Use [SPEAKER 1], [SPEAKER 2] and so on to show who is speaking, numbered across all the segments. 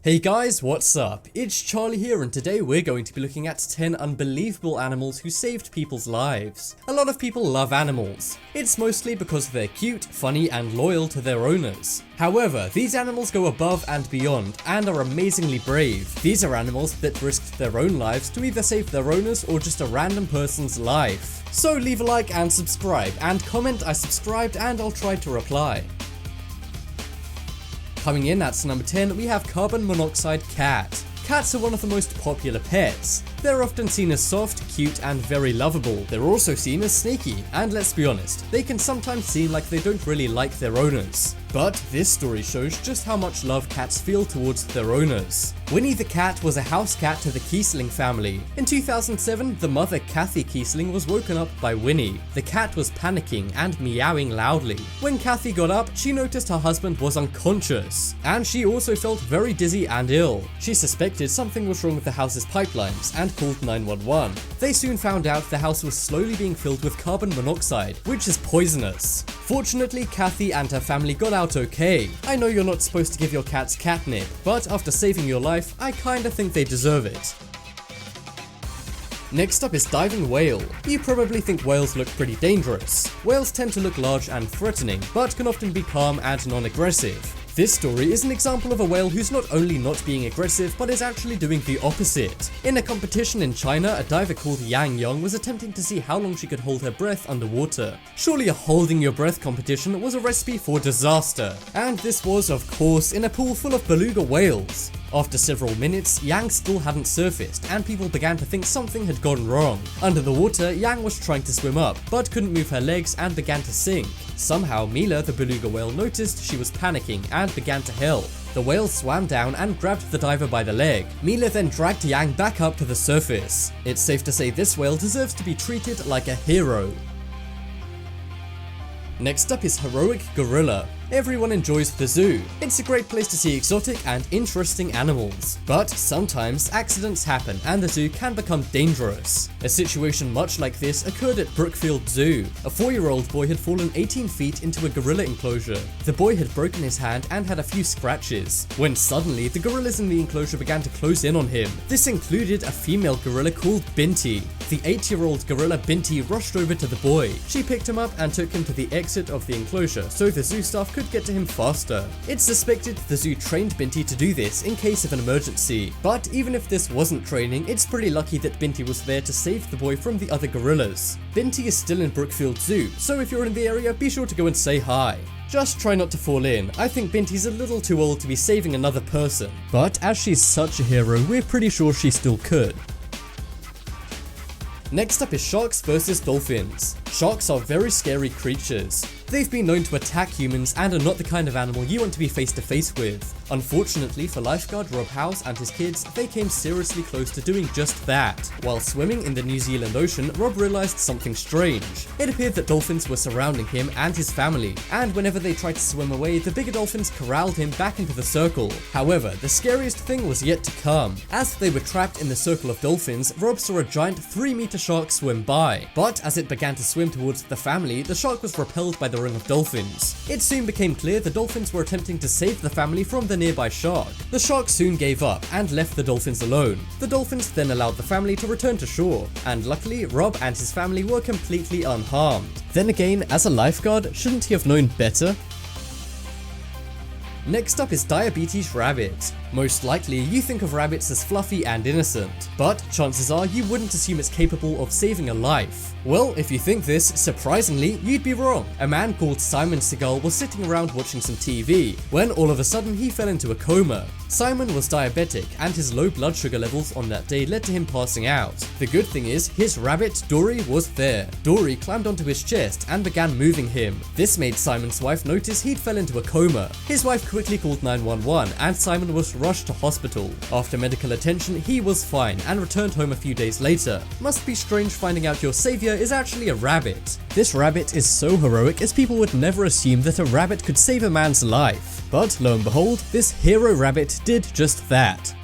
[SPEAKER 1] Hey guys, what's up? It's Charlie here, and today we're going to be looking at 10 unbelievable animals who saved people's lives. A lot of people love animals. It's mostly because they're cute, funny, and loyal to their owners. However, these animals go above and beyond and are amazingly brave. These are animals that risked their own lives to either save their owners or just a random person's life. So leave a like and subscribe, and comment I subscribed and I'll try to reply. Coming in at number 10, we have carbon monoxide cat. Cats are one of the most popular pets. They're often seen as soft, cute, and very lovable. They're also seen as sneaky, and let's be honest, they can sometimes seem like they don't really like their owners. But this story shows just how much love cats feel towards their owners. Winnie the cat was a house cat to the Kiesling family. In 2007, the mother Kathy Kiesling was woken up by Winnie. The cat was panicking and meowing loudly. When Kathy got up, she noticed her husband was unconscious, and she also felt very dizzy and ill. She suspected something was wrong with the house's pipelines and called 911. They soon found out the house was slowly being filled with carbon monoxide, which is poisonous. Fortunately, Kathy and her family got out okay. I know you're not supposed to give your cats catnip, but after saving your life, I kinda think they deserve it. Next up is diving whale. You probably think whales look pretty dangerous. Whales tend to look large and threatening, but can often be calm and non-aggressive. This story is an example of a whale who's not only not being aggressive, but is actually doing the opposite. In a competition in China, a diver called Yang Yang was attempting to see how long she could hold her breath underwater. Surely a holding your breath competition was a recipe for disaster. And this was, of course, in a pool full of beluga whales. After several minutes, Yang still hadn't surfaced, and people began to think something had gone wrong. Under the water, Yang was trying to swim up, but couldn't move her legs and began to sink. Somehow, Mila, the beluga whale, noticed she was panicking and began to help. The whale swam down and grabbed the diver by the leg. Mila then dragged Yang back up to the surface. It's safe to say this whale deserves to be treated like a hero. Next up is heroic gorilla. Everyone enjoys the zoo. It's a great place to see exotic and interesting animals. But sometimes accidents happen and the zoo can become dangerous. A situation much like this occurred at Brookfield Zoo. A 4-year-old boy had fallen 18 feet into a gorilla enclosure. The boy had broken his hand and had a few scratches, when suddenly the gorillas in the enclosure began to close in on him. This included a female gorilla called Binti. The 8-year-old gorilla Binti rushed over to the boy. She picked him up and took him to the exit of the enclosure so the zoo staff could get to him faster. It's suspected the zoo trained Binti to do this in case of an emergency, but even if this wasn't training, it's pretty lucky that Binti was there to save the boy from the other gorillas. Binti is still in Brookfield Zoo, so if you're in the area, be sure to go and say hi. Just try not to fall in. I think Binti's a little too old to be saving another person, but as she's such a hero, we're pretty sure she still could. Next up is sharks versus dolphins. Sharks are very scary creatures. They've been known to attack humans and are not the kind of animal you want to be face to face with. Unfortunately for lifeguard Rob House and his kids, they came seriously close to doing just that. While swimming in the New Zealand Ocean, Rob realized something strange. It appeared that dolphins were surrounding him and his family, and whenever they tried to swim away, the bigger dolphins corralled him back into the circle. However, the scariest thing was yet to come. As they were trapped in the circle of dolphins, Rob saw a giant 3-meter shark swim by. But as it began to swim towards the family, the shark was repelled by the ring of dolphins. It soon became clear the dolphins were attempting to save the family from the nearby shark. The shark soon gave up and left the dolphins alone. The dolphins then allowed the family to return to shore, and luckily Rob and his family were completely unharmed. Then again, as a lifeguard, shouldn't he have known better? Next up is diabetes rabbit. Most likely, you think of rabbits as fluffy and innocent, but chances are you wouldn't assume it's capable of saving a life. Well, if you think this, surprisingly, you'd be wrong. A man called Simon Seagal was sitting around watching some TV, when all of a sudden he fell into a coma. Simon was diabetic, and his low blood sugar levels on that day led to him passing out. The good thing is, his rabbit, Dory, was there. Dory climbed onto his chest and began moving him. This made Simon's wife notice he'd fell into a coma. His wife quickly called 911, and Simon was rushed to hospital. After medical attention, he was fine and returned home a few days later. Must be strange finding out your savior is actually a rabbit. This rabbit is so heroic as people would never assume that a rabbit could save a man's life. But lo and behold, this hero rabbit did just that.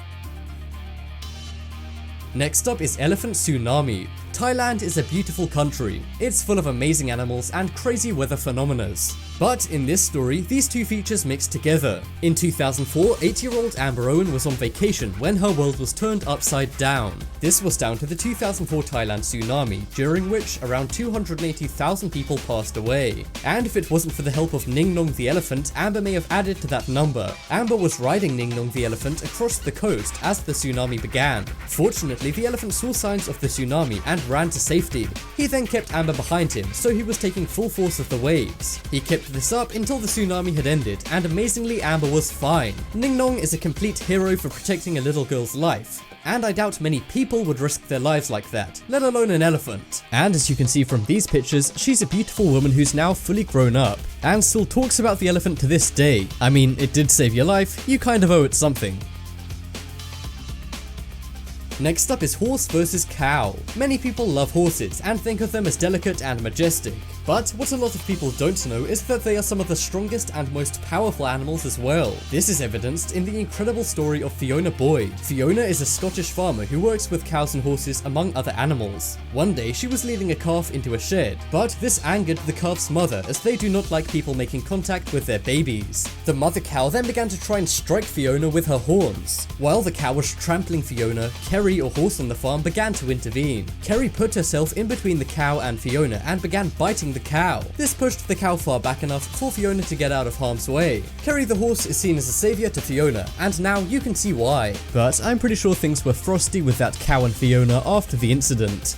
[SPEAKER 1] Next up is elephant tsunami. Thailand is a beautiful country. It's full of amazing animals and crazy weather phenomena. But in this story, these two features mixed together. In 2004, 8-year-old Amber Owen was on vacation when her world was turned upside down. This was down to the 2004 Thailand tsunami, during which around 280,000 people passed away. And if it wasn't for the help of Ning Nong the elephant, Amber may have added to that number. Amber was riding Ning Nong the elephant across the coast as the tsunami began. Fortunately, the elephant saw signs of the tsunami and ran to safety. He then kept Amber behind him, so he was taking full force of the waves. He kept this up until the tsunami had ended, and amazingly Amber was fine. Ning Nong is a complete hero for protecting a little girl's life. And I doubt many people would risk their lives like that, let alone an elephant. And as you can see from these pictures, she's a beautiful woman who's now fully grown up, and still talks about the elephant to this day. I mean, it did save your life, you kind of owe it something. Next up is horse versus cow. Many people love horses and think of them as delicate and majestic. But what a lot of people don't know is that they are some of the strongest and most powerful animals as well. This is evidenced in the incredible story of Fiona Boyd. Fiona is a Scottish farmer who works with cows and horses among other animals. One day she was leading a calf into a shed, but this angered the calf's mother as they do not like people making contact with their babies. The mother cow then began to try and strike Fiona with her horns. While the cow was trampling Fiona, Kerry, a horse on the farm, began to intervene. Kerry put herself in between the cow and Fiona and began biting the cow. This pushed the cow far back enough for Fiona to get out of harm's way. Kerry the horse is seen as a savior to Fiona, and now you can see why. But I'm pretty sure things were frosty with that cow and Fiona after the incident.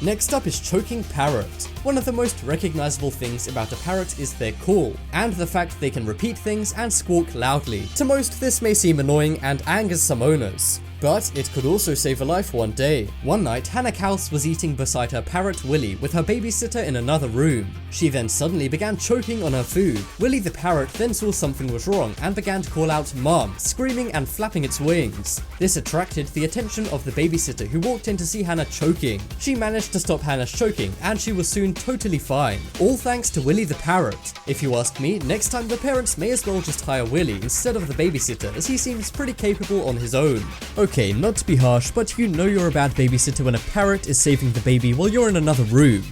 [SPEAKER 1] Next up is choking parrot. One of the most recognizable things about a parrot is their call, and the fact they can repeat things and squawk loudly. To most, this may seem annoying and angers some owners, but it could also save a life one day. One night, Hannah Kous was eating beside her parrot Willie with her babysitter in another room. She then suddenly began choking on her food. Willie the parrot then saw something was wrong and began to call out "Mom," screaming and flapping its wings. This attracted the attention of the babysitter, who walked in to see Hannah choking. She managed to stop Hannah's choking, and she was soon totally fine. All thanks to Willie the parrot. If you ask me, next time the parents may as well just hire Willie instead of the babysitter, as he seems pretty capable on his own. Okay, not to be harsh, but you know you're a bad babysitter when a parrot is saving the baby while you're in another room.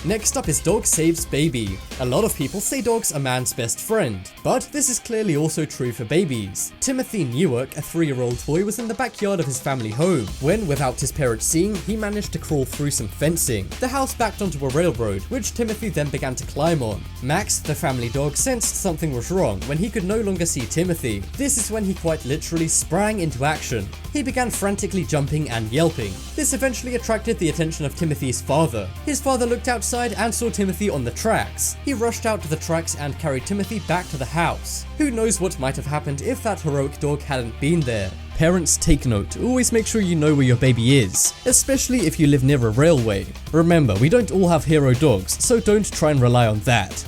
[SPEAKER 1] Next up is dog saves baby. A lot of people say dogs are man's best friend, but this is clearly also true for babies. Timothy Newark, a 3-year-old boy, was in the backyard of his family home when, without his parents seeing, he managed to crawl through some fencing. The house backed onto a railroad, which Timothy then began to climb on. Max, the family dog, sensed something was wrong when he could no longer see Timothy. This is when he quite literally sprang into action. He began frantically jumping and yelping. This eventually attracted the attention of Timothy's father. His father looked outside and saw Timothy on the tracks. He rushed out to the tracks and carried Timothy back to the house. Who knows what might have happened if that heroic dog hadn't been there. Parents, take note. Always make sure you know where your baby is, especially if you live near a railway. Remember, we don't all have hero dogs, so don't try and rely on that.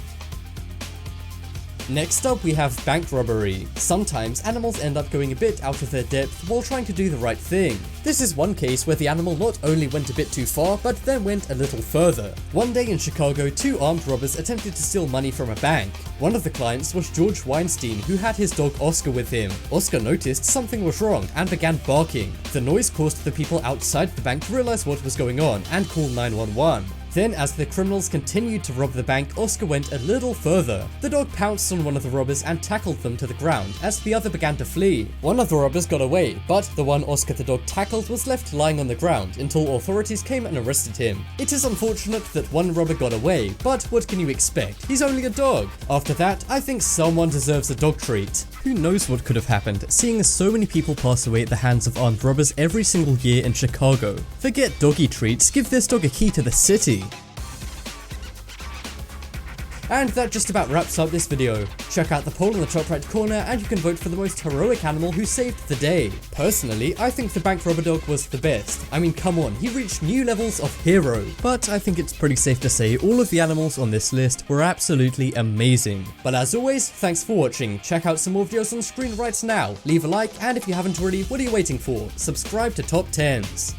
[SPEAKER 1] Next up, we have bank robbery. Sometimes animals end up going a bit out of their depth while trying to do the right thing. This is one case where the animal not only went a bit too far, but then went a little further. One day in Chicago, 2 armed robbers attempted to steal money from a bank. One of the clients was George Weinstein, who had his dog Oscar with him. Oscar noticed something was wrong and began barking. The noise caused the people outside the bank to realize what was going on and call 911. Then, as the criminals continued to rob the bank, Oscar went a little further. The dog pounced on one of the robbers and tackled them to the ground as the other began to flee. One of the robbers got away, but the one Oscar the dog tackled was left lying on the ground until authorities came and arrested him. It is unfortunate that one robber got away, but what can you expect? He's only a dog. After that, I think someone deserves a dog treat. Who knows what could have happened, seeing as so many people pass away at the hands of armed robbers every single year in Chicago. Forget doggy treats, give this dog a key to the city. And that just about wraps up this video. Check out the poll in the top right corner and you can vote for the most heroic animal who saved the day. Personally, I think the bank robber dog was the best. I mean, come on, he reached new levels of hero. But I think it's pretty safe to say all of the animals on this list were absolutely amazing. But as always, thanks for watching. Check out some more videos on screen right now. Leave a like, and if you haven't already, what are you waiting for? Subscribe to Top 10s.